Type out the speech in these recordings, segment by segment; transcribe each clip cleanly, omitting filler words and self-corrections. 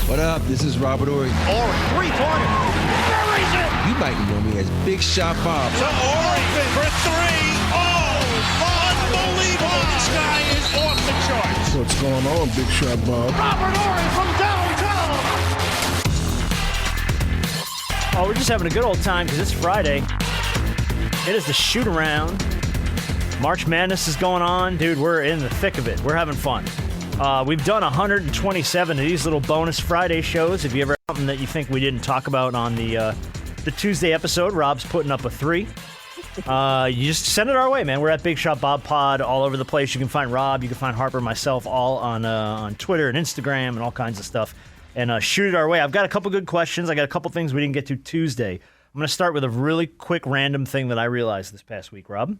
What up? This is Robert Horry. Horry, three-pointer. Buries it. You might know me as Big Shot Bob. To Horry for three. Oh, unbelievable. This guy is off the charts. What's going on, Big Shot Bob? Robert Horry from downtown. Oh, we're just having a good old time because it's Friday. It is the shoot around. March Madness is going on. Dude, we're in the thick of it. We're having fun. We've done 127 of these little bonus Friday shows. If you ever have something that you think we didn't talk about on the Tuesday episode, Rob's putting up a 3. You just send it our way, man. We're at Big Shot Bob Pod all over the place. You can find Rob, you can find Harper, myself, all on Twitter and Instagram and all kinds of stuff. And shoot it our way. I've got a couple good questions. I got a couple things we didn't get to Tuesday. I'm going to start with a really quick random thing that I realized this past week, Rob.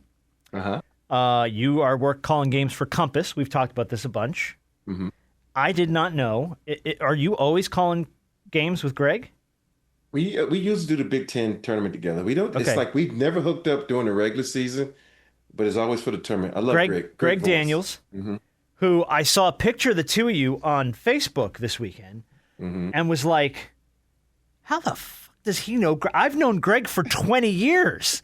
You are calling games for Compass. We've talked about this a bunch. Mm-hmm. I did not know. Are you always calling games with Greg? We used to do the Big Ten tournament together. We don't. Okay. It's like we've never hooked up during the regular season, but it's always for the tournament. I love Greg. Greg voice. Daniels, who I saw a picture of the two of you on Facebook this weekend, and was like, "How the fuck does he know?" I've known Greg for 20 years.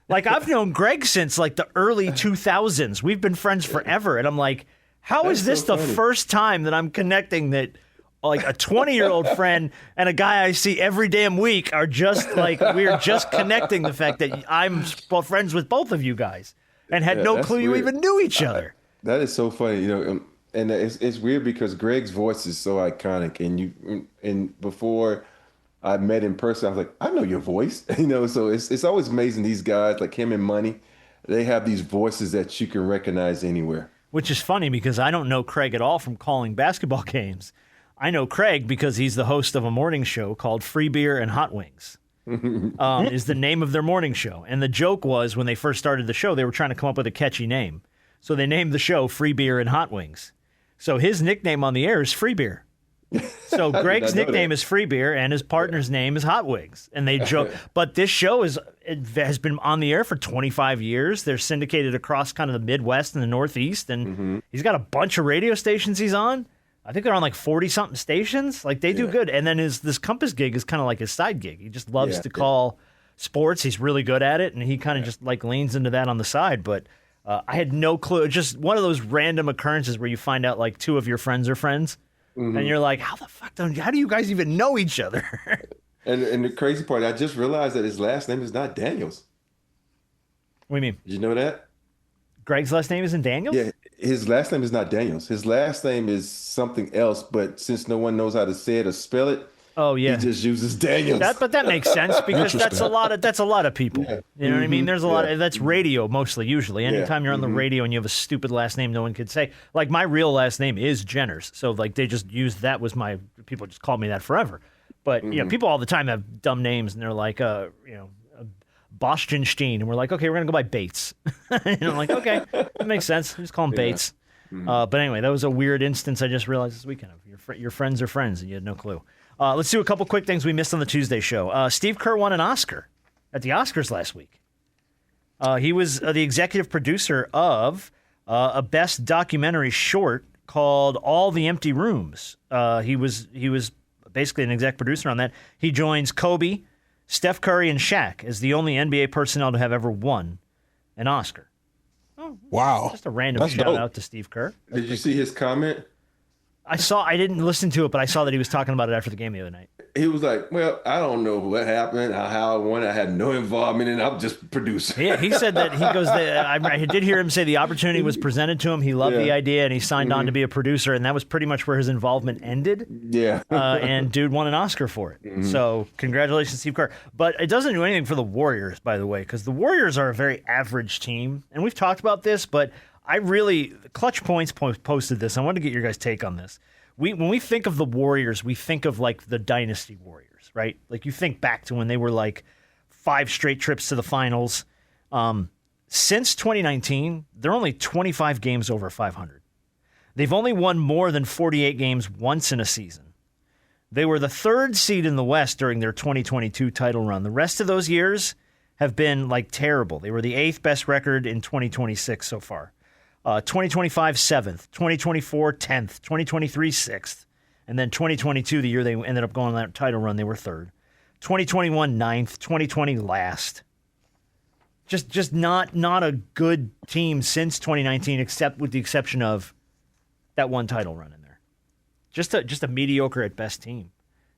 Like, I've known Greg since like the early 2000s. We've been friends forever, and I'm like, how is this the first time that I'm connecting that? Like a 20-year-old friend and a guy I see every damn week are just like, we're just connecting the fact that I'm friends with both of you guys and had no clue you even knew each other. That is so funny, and it's weird because Greg's voice is so iconic, and before I met in person, I was like, I know your voice, so it's always amazing. These guys like him and Money, they have these voices that you can recognize anywhere. Which is funny because I don't know Craig at all from calling basketball games. I know Craig because he's the host of a morning show called Free Beer and Hot Wings, is the name of their morning show. And the joke was when they first started the show, they were trying to come up with a catchy name. So they named the show Free Beer and Hot Wings. So his nickname on the air is Free Beer. So Greg's nickname is Free Beer and his partner's name is Hot Wings. And they joke, but this show has been on the air for 25 years. They're syndicated across kind of the Midwest and the Northeast. And he's got a bunch of radio stations he's on. I think they're on like 40-something stations. Like, they do good. And then this Compass gig is kind of like his side gig. He just loves to call sports. He's really good at it, and he kind of just like leans into that on the side. But I had no clue. Just one of those random occurrences where you find out like two of your friends are friends, and you're like, how do you guys even know each other? and the crazy part, I just realized that his last name is not Daniels. What do you mean? Did you know that? Greg's last name isn't Daniels? Yeah, his last name is not Daniels. His last name is something else, but since no one knows how to say it or spell it, he just uses Daniels. But that makes sense because that's a lot of people. Yeah. You know what I mean? There's a lot of that's radio mostly usually. Anytime you're on the radio and you have a stupid last name no one could say. Like, my real last name is Jenners. So like they just use that was people just called me that forever. But people all the time have dumb names and they're like Boschenstein, and we're like, okay, we're going to go by Bates. And I'm like, okay, that makes sense. Just call him Bates. But anyway, that was a weird instance I just realized this weekend. Your friends are friends, and you had no clue. Let's do a couple quick things we missed on the Tuesday show. Steve Kerr won an Oscar at the Oscars last week. He was the executive producer of a Best Documentary short called All the Empty Rooms. He was basically an exec producer on that. He joins Kobe, Steph Curry, and Shaq as the only NBA personnel to have ever won an Oscar. Oh, wow. Just a random shout out to Steve Kerr. Did you see his comment? I didn't listen to it, but I saw that he was talking about it after the game the other night. He was like, well, I don't know what happened, how I won. I had no involvement in it. I'm just producing. Yeah, he said that I did hear him say the opportunity was presented to him. He loved the idea, and he signed on to be a producer, and that was pretty much where his involvement ended. Yeah. And dude won an Oscar for it. So congratulations, Steve Kerr. But it doesn't do anything for the Warriors, by the way, because the Warriors are a very average team. And we've talked about this, but Clutch Points posted this. I wanted to get your guys' take on this. When we think of the Warriors, we think of like the Dynasty Warriors, right? Like you think back to when they were like 5 straight trips to the finals. Since 2019, they're only 25 games over 500. They've only won more than 48 games once in a season. They were the 3rd seed in the West during their 2022 title run. The rest of those years have been like terrible. They were the 8th best record in 2026 so far. 2025, 7th. 2024, 10th. 2023, 6th. And then 2022, the year they ended up going on that title run, they were third. 2021, ninth. 2020, last. Just not a good team since 2019, except with the exception of that one title run in there. Just a mediocre at best team.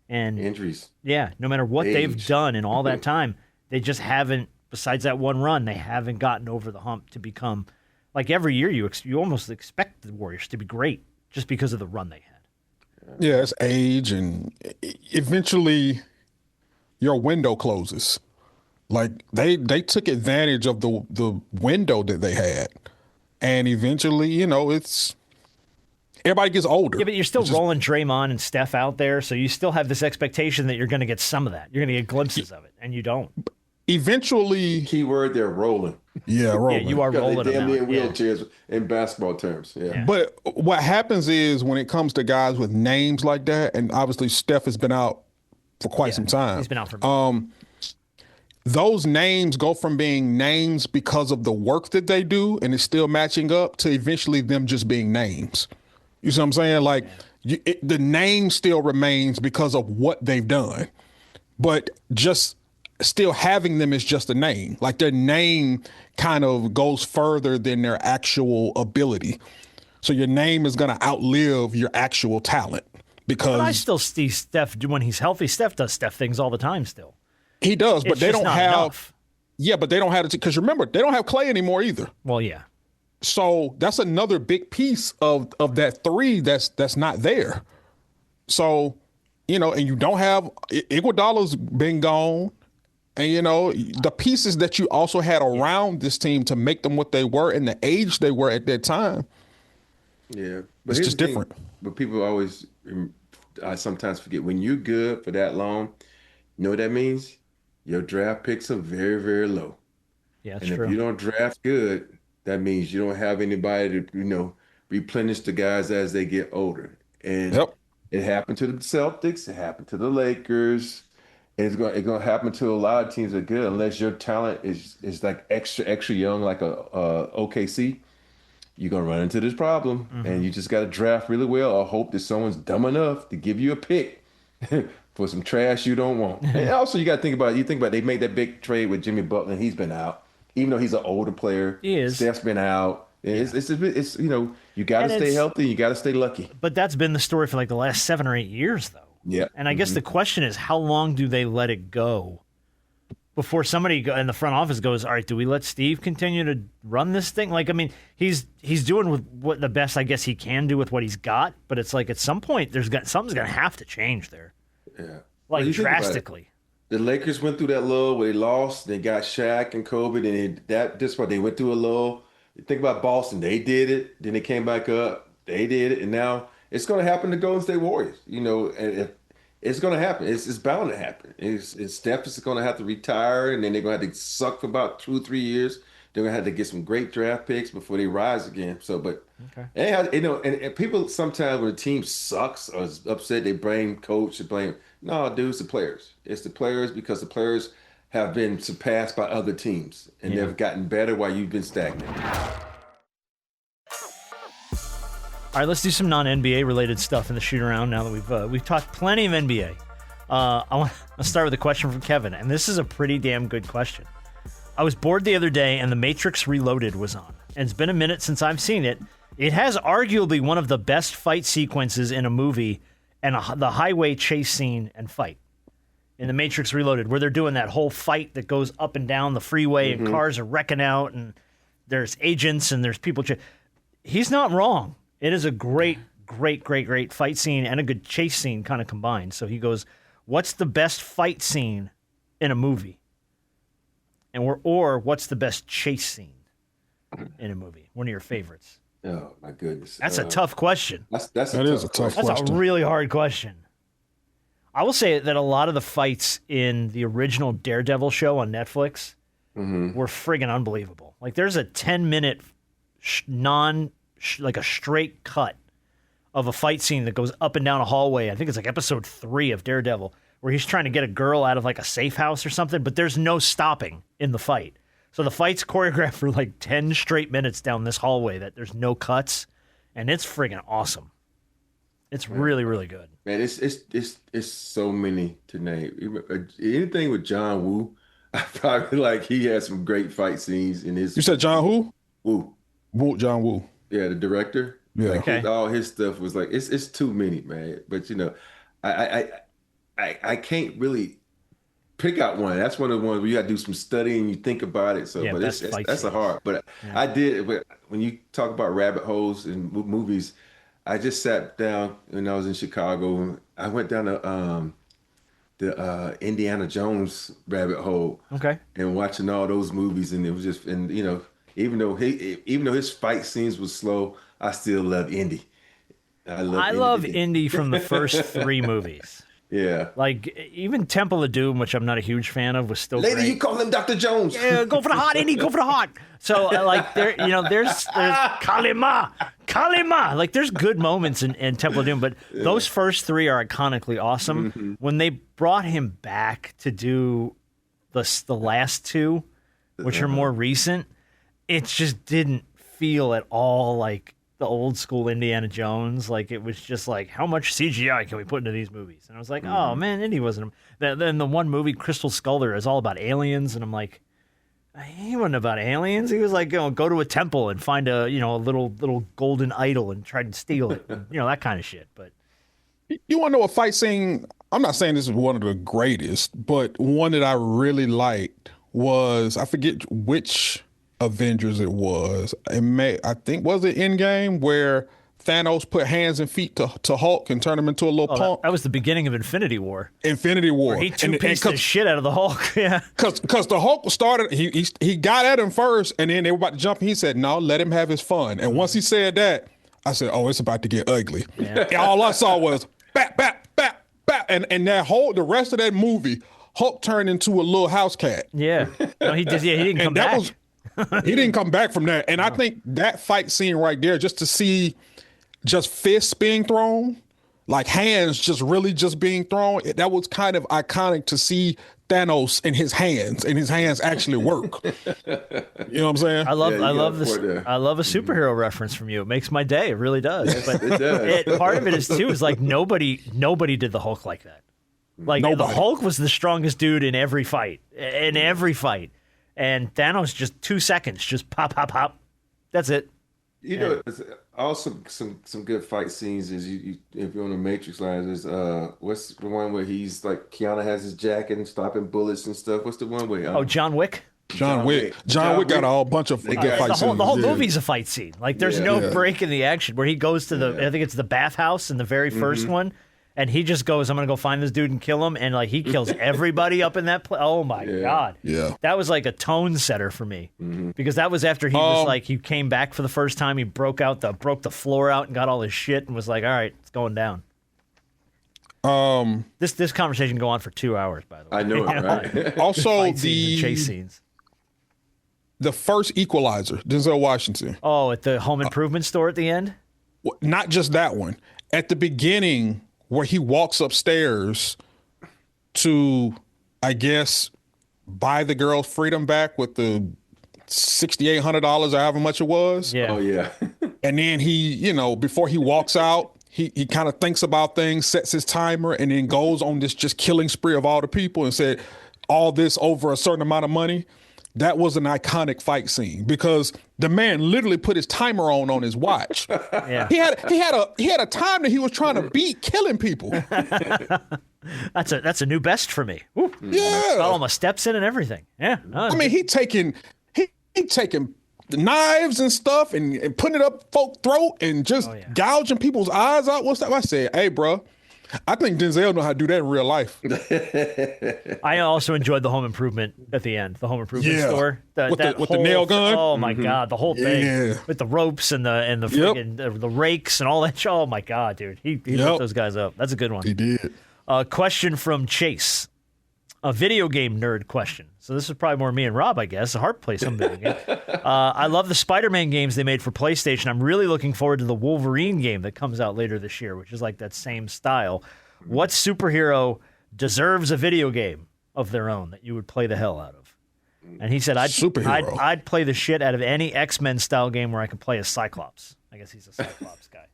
And injuries. Yeah, no matter what they've done in all that time, they just haven't, besides that one run, they haven't gotten over the hump to become, like every year you almost expect the Warriors to be great just because of the run they had. Yeah, it's age, and eventually your window closes. Like they took advantage of the window that they had, and eventually, it's everybody gets older. Yeah, but you're still rolling Draymond and Steph out there, so you still have this expectation that you're going to get some of that. You're going to get glimpses of it, and you don't. Eventually, Keyword, they're rolling. Yeah, rolling. Yeah, you are rolling them in out. wheelchairs in basketball terms. Yeah. But what happens is when it comes to guys with names like that, and obviously Steph has been out for quite some time. He's been out for those names go from being names because of the work that they do and it's still matching up to eventually them just being names. You see what I'm saying? Like the name still remains because of what they've done, but just still having them is just a name. Like their name kind of goes further than their actual ability. So your name is going to outlive your actual talent because I still see Steph when he's healthy. Steph does Steph things all the time still. He does, but It's they just don't not have. enough. Yeah, but they don't have it because remember they don't have Clay anymore either. Well, yeah. So that's another big piece of that three that's not there. So, and you don't have Iguodala's been gone, and the pieces that you also had around this team to make them what they were and the age they were at that time. Yeah, it's just different. But people always, I sometimes forget when you're good for that long. You know what that means? Your draft picks are very, very low. Yeah, that's and true. if you don't draft good, that means you don't have anybody to, replenish the guys as they get older. And it happened to the Celtics. It happened to the Lakers. And it's going to happen to a lot of teams that are good unless your talent is like extra young, like a OKC. You're going to run into this problem. And you just got to draft really well or hope that someone's dumb enough to give you a pick for some trash you don't want. And also you got to think about they made that big trade with Jimmy Butler and he's been out. Even though he's an older player. He is. Steph's been out. It's you got to stay healthy. You got to stay lucky. But that's been the story for like the last 7 or 8 years, though. Yeah. And I guess the question is, how long do they let it go before somebody in the front office goes, all right, do we let Steve continue to run this thing? Like, I mean, he's doing with what the best I guess he can do with what he's got. But it's like at some point, something's going to have to change there. Yeah. Like drastically. The Lakers went through that lull where they lost. They got Shaq and Kobe. And they went through a lull. You think about Boston. They did it. Then they came back up. They did it. And now it's going to happen to Golden State Warriors. And it's going to happen. It's bound to happen. Steph is going to have to retire. And then they're going to have to suck for about 2 or 3 years. They're going to have to get some great draft picks before they rise again. So, but, and people sometimes when a team sucks or is upset, they blame coach, they blame. No, dude, it's the players. It's the players because the players have been surpassed by other teams and they've gotten better while you've been stagnant. All right, let's do some non-NBA related stuff in the shoot around now that we've talked plenty of NBA. I'll start with a question from Kevin, and this is a pretty damn good question. I was bored the other day and The Matrix Reloaded was on. And it's been a minute since I've seen it. It has arguably one of the best fight sequences in a movie and the highway chase scene and fight in The Matrix Reloaded, where they're doing that whole fight that goes up and down the freeway and cars are wrecking out and there's agents and there's people. He's not wrong. It is a great fight scene and a good chase scene kind of combined. So he goes, what's the best fight scene in a movie? Or what's the best chase scene in a movie? One of your favorites. Oh my goodness. That's a tough question. That is a tough question. That's a really hard question. I will say that a lot of the fights in the original Daredevil show on Netflix were friggin' unbelievable. Like there's a 10-minute like a straight cut of a fight scene that goes up and down a hallway. I think it's like episode 3 of Daredevil, where he's trying to get a girl out of like a safe house or something, but there's no stopping in the fight. So the fight's choreographed for like 10 straight minutes down this hallway that there's no cuts, and it's friggin' awesome. It's really, really good. Man, it's so many to name. Anything with John Woo, I probably like. He has some great fight scenes in his. You said John who? Woo. John Woo. Yeah, the director. Yeah. Like Okay. all his stuff was like it's too many, man. But I can't really pick out one. That's one of the ones where you got to do some studying. You think about it. So, Yeah, but best fight that's a scenes. hard. But I did. But when you talk about rabbit holes in movies, I just sat down when I was in Chicago. I went down to the Indiana Jones rabbit hole. Okay. And watching all those movies, and it was just, and even though his fight scenes was slow, I still love Indy. I love Indy from the first 3 movies. Yeah. Like, even Temple of Doom, which I'm not a huge fan of, was still Lady, great. you call him Dr. Jones. Yeah, go for the hot, Indy, go for the hot. So, there's Kalima. Like, there's good moments in Temple of Doom, but those first 3 are iconically awesome. Mm-hmm. When they brought him back to do the last 2, which are more recent, it just didn't feel at all like the old school Indiana Jones. Like, it was just like, how much CGI can we put into these movies? And I was like, oh man, Indy wasn't. Then the one movie, Crystal Skull, is all about aliens, and I'm like, he wasn't about aliens. He was like, go to a temple and find a little golden idol and try to steal it, that kind of shit. But You want to know a fight scene? I'm not saying this is one of the greatest, but one that I really liked was, I forget which Avengers it was. I think, was it Endgame, where Thanos put hands and feet to Hulk and turned him into a little punk? that was the beginning of Infinity War. Infinity War. Where he two-pieced the shit out of the Hulk. Yeah. Because the Hulk started, he got at him first, and then they were about to jump. He said, no, let him have his fun. And once he said that, I said, oh, it's about to get ugly. Yeah. And all I saw was bap, bap, bap, bap. And the rest of that movie, Hulk turned into a little house cat. Yeah. No, he didn't come back. He didn't come back from that. And I think that fight scene right there, just to see just fists being thrown, like hands just being thrown, that was kind of iconic to see Thanos in his hands, and his hands actually work. You know what I'm saying? I love a superhero reference from you. It makes my day. It really does. Yes, but it does. Part of it is like nobody did the Hulk like that. Like, the Hulk was the strongest dude in every fight. And Thanos, just 2 seconds, just pop, pop, pop. That's it. It's also some good fight scenes is you if you're on the Matrix lines, is what's the one where he's like, Keanu has his jacket and stopping bullets and stuff. What's the one where John Wick? John Wick got a whole bunch of fight scenes. The whole movie's a fight scene. Like, there's no break in the action, where he goes to I think it's the bathhouse in the very first one, and he just goes, I'm going to go find this dude and kill him, and like, he kills everybody up in that place. Oh my God. Yeah. That was like a tone setter for me, because that was after he was like, he came back for the first time, he broke the floor out and got all his shit and was like, all right, it's going down. This conversation can go on for 2 hours, by the way. I know it, right? Also, the chase scenes. The first Equalizer, Denzel Washington. Oh, at the home improvement store at the end? Not just that one. At the beginning, where he walks upstairs to, I guess, buy the girl's freedom back with the $6,800, however much it was. Yeah. Oh, yeah. And then he, before he walks out, he kind of thinks about things, sets his timer, and then goes on this just killing spree of all the people and said, all this over a certain amount of money. That was an iconic fight scene because the man literally put his timer on his watch. Yeah. He had a time that he was trying to beat killing people. That's a new best for me. Woo. Yeah. All my steps in and everything. Yeah. I mean, he taking the knives and stuff and putting it up folk throat and just gouging people's eyes out. What's that? I said, hey, bro, I think Denzel know how to do that in real life. I also enjoyed the home improvement at the end. The home improvement store with the nail gun. Oh my God, the whole thing with the ropes and the friggin' the rakes and all that. Oh my God, dude, he lit those guys up. That's a good one. He did. Question from Chase, a video game nerd question. So this is probably more me and Rob, I guess. Harp plays some video game. I love the Spider-Man games they made for PlayStation. I'm really looking forward to the Wolverine game that comes out later this year, which is like that same style. What superhero deserves a video game of their own that you would play the hell out of? And he said, I'd play the shit out of any X-Men style game where I could play as Cyclops. I guess he's a Cyclops guy.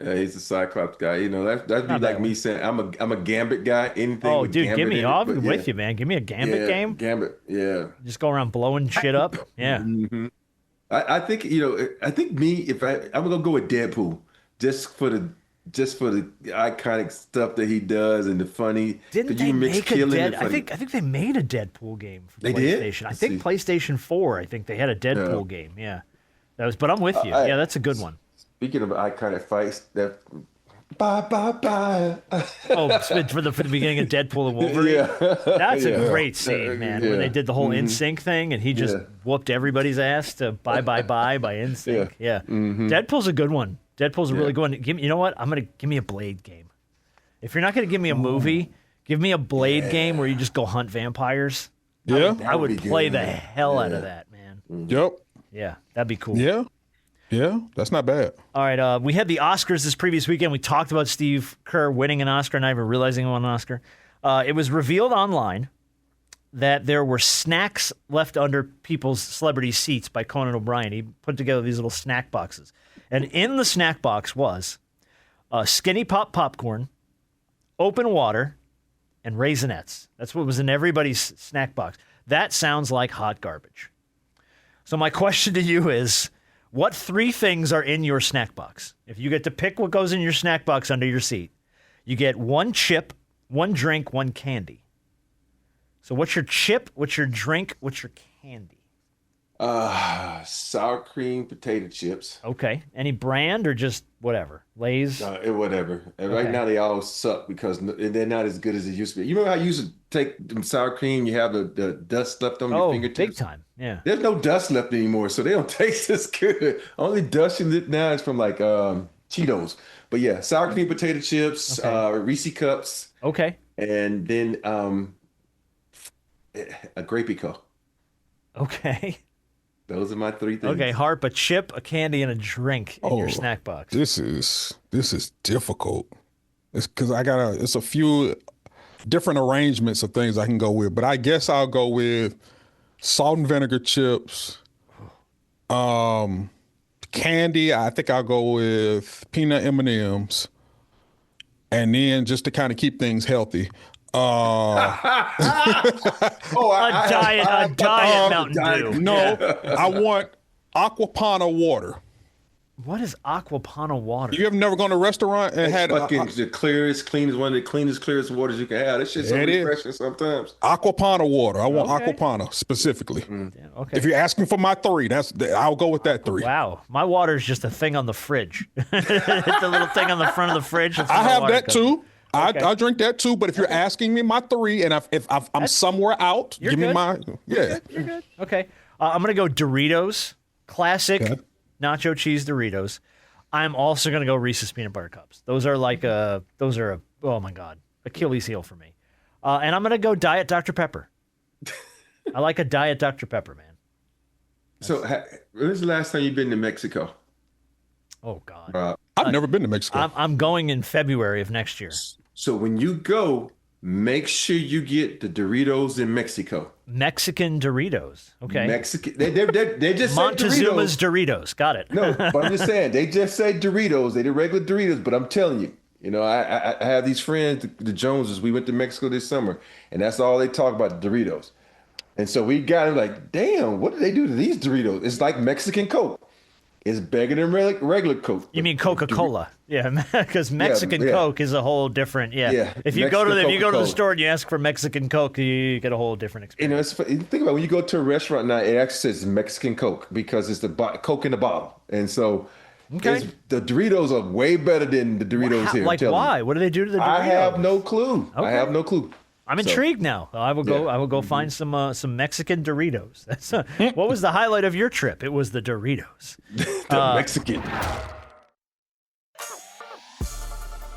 Yeah, he's a Cyclops guy. You know, that'd be Not like bad. me saying I'm a Gambit guy. Anything Oh, with dude, Gambit give me. in it, I'm but with you, man. Give me a Gambit game. Gambit, yeah. Just go around blowing shit up. Yeah. I think I think if I'm gonna go with Deadpool just for the iconic stuff that he does and the funny. Didn't 'cause they you mix make a killing and Dead? funny. I think they made a Deadpool game for They did? PlayStation. I Let's think see. PlayStation 4. I think they had a Deadpool game. Yeah, that was. But I'm with you. Yeah, that's a good one. Speaking of iconic fights, that bye. Oh, for the beginning of Deadpool and Wolverine. Yeah. That's Yeah. a great scene, man. When they did the whole NSYNC thing and he just whooped everybody's ass to Bye by NSYNC. Yeah. Deadpool's a good one. Deadpool's a really good one. You know what? Give me a Blade game. If you're not gonna give me a movie, give me a Blade game where you just go hunt vampires. Yeah. I would be play good. the hell out of that, man. Yep. Yeah, that'd be cool. Yeah. Yeah. That's not bad. All right, we had the Oscars this previous weekend. We talked about Steve Kerr winning an Oscar, not even realizing he won an Oscar. It was revealed online that there were snacks left under people's celebrity seats by Conan O'Brien. He put together these little snack boxes. And in the snack box was Skinny Pop popcorn, open water, and Raisinets. That's what was in everybody's snack box. That sounds like hot garbage. So my question to you is, what 3 things are in your snack box? If you get to pick what goes in your snack box under your seat, you get 1 chip, 1 drink, 1 candy. So what's your chip? What's your drink? What's your candy? Sour cream potato chips. Okay. Any brand or just whatever? Lay's? Whatever. And Okay. right now they all suck because they're not as good as they used to be. You remember how you used to take them sour cream, you have the dust left on your fingertips? Big time. Yeah. There's no dust left anymore, so they don't taste as good. Only dust in it now is from like Cheetos. But yeah, sour cream potato chips, Reese cups, Okay. and then a grapey cup. Okay. Those are my 3 things. Okay, Harp, a chip, a candy, and a drink in your snack box. This is difficult. It's because it's a few different arrangements of things I can go with, but I guess I'll go with salt and vinegar chips. Candy, I think I'll go with peanut M&Ms, and then just to kind of keep things healthy. A diet Mountain Dew. No, I want Aquapana water. What is Aquapana water? You ever never gone to a restaurant and had Fucking the clearest, cleanest, one of the cleanest, clearest waters you can have. That shit's so It is. refreshing sometimes. Aquapana water? I want Okay. Aquapana specifically. Okay. If you're asking for my 3, I'll go with that 3. Wow, my water is just a thing on the fridge. The little thing on the front of the fridge. that's where I my have water that goes. too. Okay. I drink that too. But if you're asking me my 3, and if I'm somewhere out, You're give me good. my You're good. Okay, I'm gonna go Doritos, classic nacho cheese Doritos. I'm also gonna go Reese's peanut butter cups. Those are oh my god, Achilles heel for me. And I'm gonna go Diet Dr Pepper. I like a Diet Dr Pepper, man. So, when's the last time you've been to Mexico? Oh god, I've never been to Mexico. I'm going in February of next year. So when you go, make sure you get the Doritos in Mexico. Mexican Doritos. Okay. Mexican. They just say Montezuma's Doritos. Doritos. Got it. No, but I'm just saying they just say Doritos. They the regular Doritos. But I'm telling you, I have these friends, the Joneses. We went to Mexico this summer, and that's all they talk about, Doritos. And so we got it like, damn, what did they do to these Doritos? It's like Mexican Coke. It's bigger than regular Coke. You mean Coca-Cola? Yeah, because Mexican yeah. Coke is a whole different. Yeah. Yeah, If you go to the Coca-Cola. store and you ask for Mexican Coke, you get a whole different experience. Think about it, when you go to a restaurant now, it actually says Mexican Coke because it's the Coke in the bottle, and so the Doritos are way better than the Doritos here. Like I'm telling why? you. What do they do to the Doritos? I have no clue. Okay. I have no clue. I'm intrigued now. I will go. Yeah. I will go find some Mexican Doritos. That's what was the highlight of your trip? It was the Doritos. The Mexican.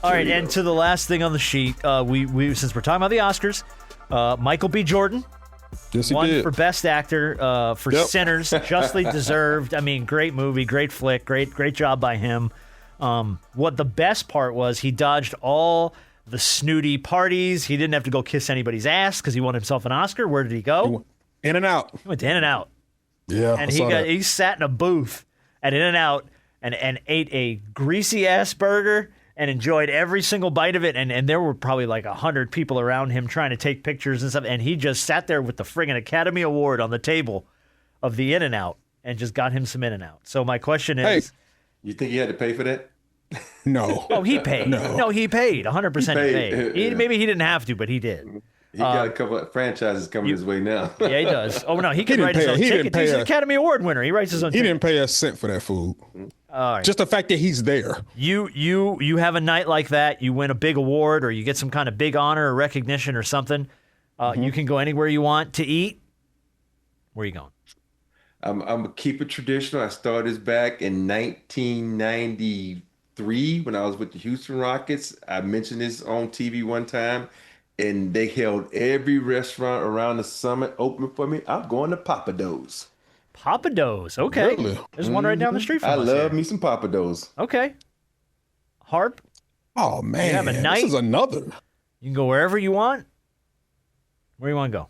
All right, and to the last thing on the sheet, we since we're talking about the Oscars, Michael B. Jordan Yes, he won did. for Best Actor for Yep. Sinners, justly deserved. I mean, great movie, great flick, great job by him. What the best part was, he dodged all the snooty parties. He didn't have to go kiss anybody's ass because he won himself an Oscar. Where did he go? In and out. He went to In and Out, Yeah, and I saw that. he sat in a booth at In and Out and ate a greasy ass burger and enjoyed every single bite of it. And there were probably like 100 people around him trying to take pictures and stuff. And he just sat there with the friggin' Academy Award on the table of the In-N-Out and just got him some In-N-Out. So my question is, you think he had to pay for that? No. oh, he paid. No, he paid. 100% he paid. Maybe he didn't have to, but he did. He got a couple of franchises coming his way now. Yeah, he does. Oh, no, he can write his own ticket. He's an Academy Award winner. He writes his own ticket. He didn't pay a cent for that food. All right. Just the fact that he's there. You have a night like that, you win a big award or you get some kind of big honor or recognition or something, you can go anywhere you want to eat. Where are you going? I'm going to keep it traditional. I started back in 1993 when I was with the Houston Rockets. I mentioned this on TV one time, and they held every restaurant around the summit open for me. I'm going to Papa Do's. Papa Do's, okay. Really? There's one right down the street from us. I love here. me some Papa Do's. Okay. Harp, Oh, man. You have a night? This is another. you can go wherever you want. Where you want to go?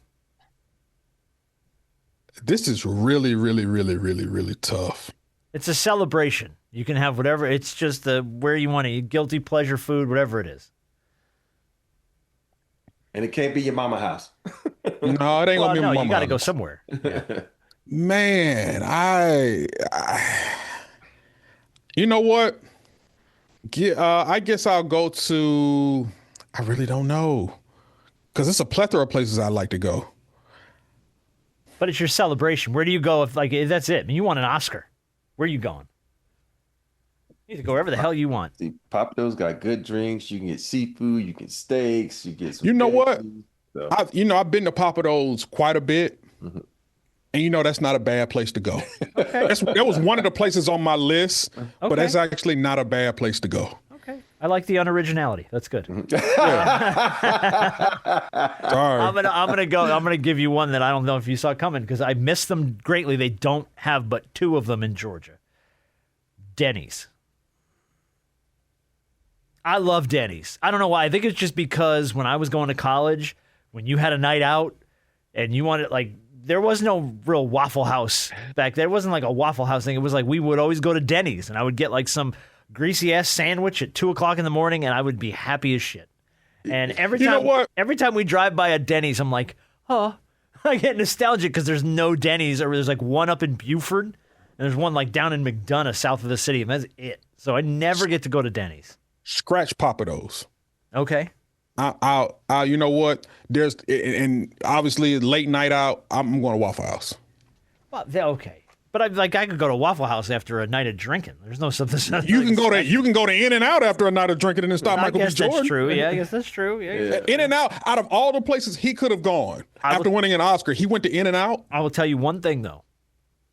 This is really, really, really, really, really tough. It's a celebration. You can have whatever. It's just where you want to eat, guilty pleasure food, whatever it is. And it can't be your mama house. No, it ain't Well, gonna be no, my you got to mama. go somewhere. Man, you know what? I guess I'll go to. I really don't know, because it's a plethora of places I like to go. But it's your celebration. Where do you go if that's it? I mean, you want an Oscar. Where are you going? You can go wherever the hell you want. See, Papa Do's got good drinks. You can get seafood. You get steaks. You get some. You know what? So. I've been to Papa Do's quite a bit, and that's not a bad place to go. Okay. That was one of the places on my list, but Okay. that's actually not a bad place to go. Okay. I like the unoriginality. That's good. Sorry. I'm gonna give you one that I don't know if you saw coming because I miss them greatly. They don't have but 2 of them in Georgia. Denny's. I love Denny's. I don't know why. I think it's just because when I was going to college, when you had a night out and you wanted there was no real Waffle House back there. It wasn't like a Waffle House thing. It was like we would always go to Denny's and I would get some greasy ass sandwich at 2:00 in the morning and I would be happy as shit. And every time we drive by a Denny's, I'm like, oh, I get nostalgic because there's no Denny's, or there's one up in Buford and there's one down in McDonough, south of the city, and that's it. So I never get to go to Denny's. Scratch Papa Do's. Okay. I'll you know what? And obviously late night out, I'm going to Waffle House. Well, okay. But I could go to Waffle House after a night of drinking. There's no something. You can go to In-N-Out after a night of drinking and then stop Michael B. Jordan. That's true. Yeah, I guess that's true. Yeah. In-N-Out, out of all the places he could have gone after winning an Oscar, he went to In-N-Out. I will tell you one thing though.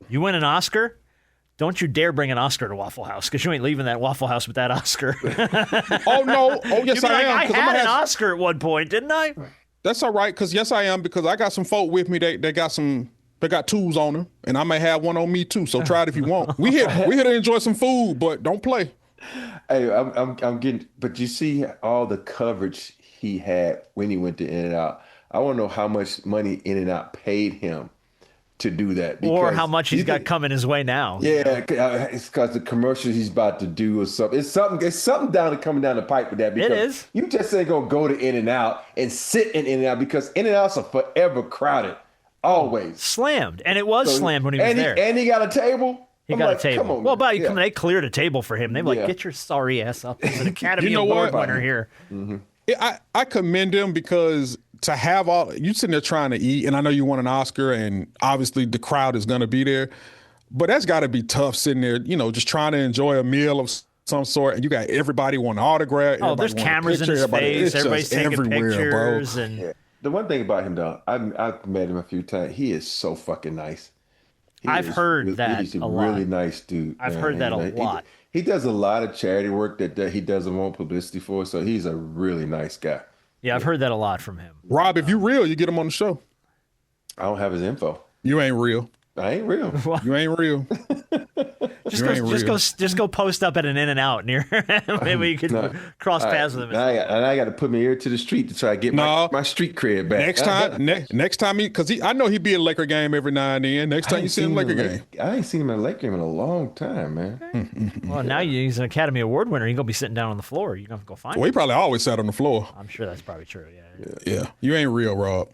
You win an Oscar, don't you dare bring an Oscar to Waffle House because you ain't leaving that Waffle House with that Oscar. Oh no! Oh yes, I am. I had an Oscar at one point, didn't I? That's all right, because yes, I am, because I got some folk with me. They got tools on them, and I may have one on me too. So try it if you want. We here to enjoy some food, but don't play. Hey, I'm getting. But you see all the coverage he had when he went to In-N-Out. I want to know how much money In-N-Out paid him to do that, or how much he's got coming his way now. Yeah, it's because the commercial he's about to do or something. It's something coming down the pipe with that. Because it is. You just ain't gonna go to In-N-Out and sit in In-N-Out because In-N-Outs are forever crowded, always slammed, and it was slammed when he was there. And he got a table. He got a table. Come on, well, man. but they cleared a table for him. They were get your sorry ass up. There's an Academy Award winner here. Mm-hmm. I commend him because to have you sitting there trying to eat, and I know you won an Oscar, and obviously the crowd is going to be there, but that's got to be tough sitting there, just trying to enjoy a meal of some sort, and you got everybody want an autograph. Oh, there's cameras in his face. Everybody's taking pictures. Bro. And the one thing about him, though, I've met him a few times. He is so fucking nice. I've heard that he's a lot. Really nice dude. I've heard that a lot. He does a lot of charity work that he doesn't want publicity for, so he's a really nice guy. Yeah, I've heard that a lot from him. Rob, if you real, you get him on the show. I don't have his info. You ain't real. I ain't real. You ain't real. Just go post up at an In and Out near. Maybe you could cross paths with him. And I got to put my ear to the street to try to get my street cred back. Next time, because I know he'd be at a Laker game every now and then. Next time you see him at a Laker game, I ain't seen him at a Laker game in a long time, man. Well, now he's an Academy Award winner. You're gonna be sitting down on the floor. You're gonna have to go find him. Well, he probably always sat on the floor. I'm sure that's probably true. Yeah. You ain't real, Rob.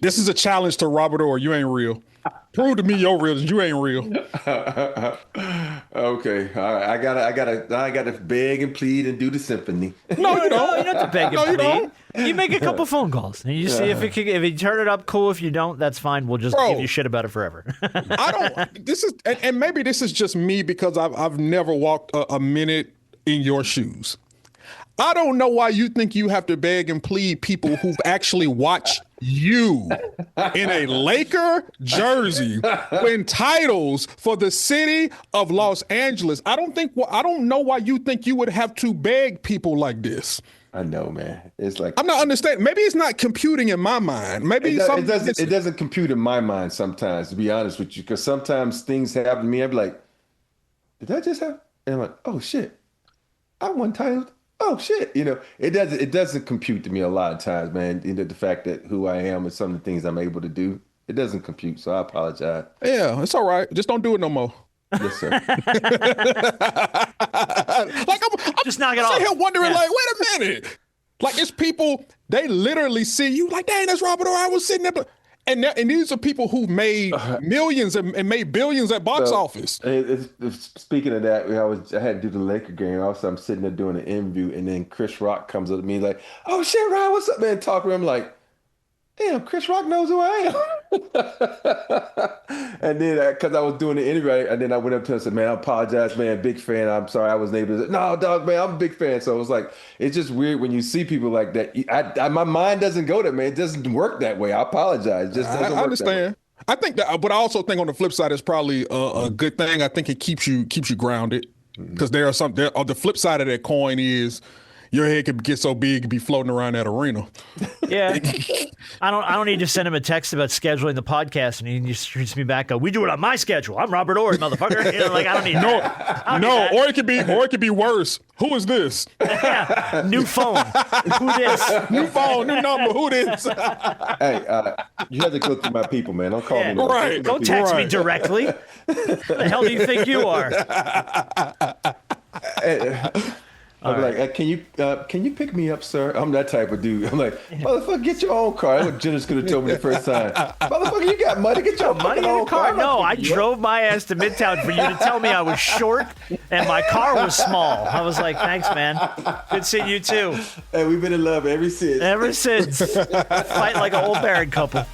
This is a challenge to Robert Orr. You ain't real. Prove to me you're real. You ain't real. Okay. All right. I gotta beg and plead and do the symphony. No, you don't. You don't have to beg and plead. You make a couple phone calls and you see if you turn it up. Cool. If you don't, that's fine. We'll just give you shit about it forever. I don't. This is, and maybe this is just me because I've never walked a minute in your shoes. I don't know why you think you have to beg and plead people who've actually watched you in a Laker jersey win titles for the city of Los Angeles. I don't know why you think you would have to beg people like this. I know, man. It's like I'm not understanding. Maybe it's not computing in my mind. Maybe it doesn't compute in my mind sometimes, to be honest with you, because sometimes things happen to me. I'm like, did that just happen? And I'm like, oh shit, I won titles. Oh shit, it doesn't compute to me a lot of times, man. The fact that who I am and some of the things I'm able to do, it doesn't compute. So I apologize. Yeah, it's all right. Just don't do it no more. Yes, sir. Like I'm just knock it off. Sitting here wondering, like, wait a minute. Like it's people, they literally see you like, dang, that's Robert Orr. I was sitting there. And these are people who've made millions and made billions at box office. Speaking of that, I had to do the Laker game. Also, I'm sitting there doing an interview, and then Chris Rock comes up to me like, "Oh shit, Ryan, what's up, man?" Talking to him like, "Damn, Chris Rock knows who I am." And then because I was doing the interview, and then I went up to him and said, "Man, I apologize, man. Big fan. I'm sorry I wasn't able to." No, dog, man, I'm a big fan. So it was like, it's just weird when you see people like that. My mind doesn't go there, man. It doesn't work that way. I apologize. It just doesn't work. I understand. I think that, but I also think on the flip side, it's probably a good thing. I think it keeps you grounded because the flip side of that coin is your head could get so big, be floating around that arena. Yeah. I don't need to send him a text about scheduling the podcast, and he just shoots me back. We do it on my schedule. I'm Robert Orr, motherfucker. I don't need no. Or it could be worse. Who is this? Yeah. New phone. Who this? New phone, new number. Who this? Hey, you have to go through my people, man. Don't call me. Right. Don't text me directly. Who the hell do you think you are? I'm like, can you pick me up, sir? I'm that type of dude. I'm like, motherfucker, get your own car. That's what Jennings could have told me the first time. Motherfucker, you got money? Get your money in the car. No, I drove my ass to Midtown for you to tell me I was short and my car was small. I was like, thanks, man. Good seeing you too. Hey, we've been in love ever since. Fight like an old married couple.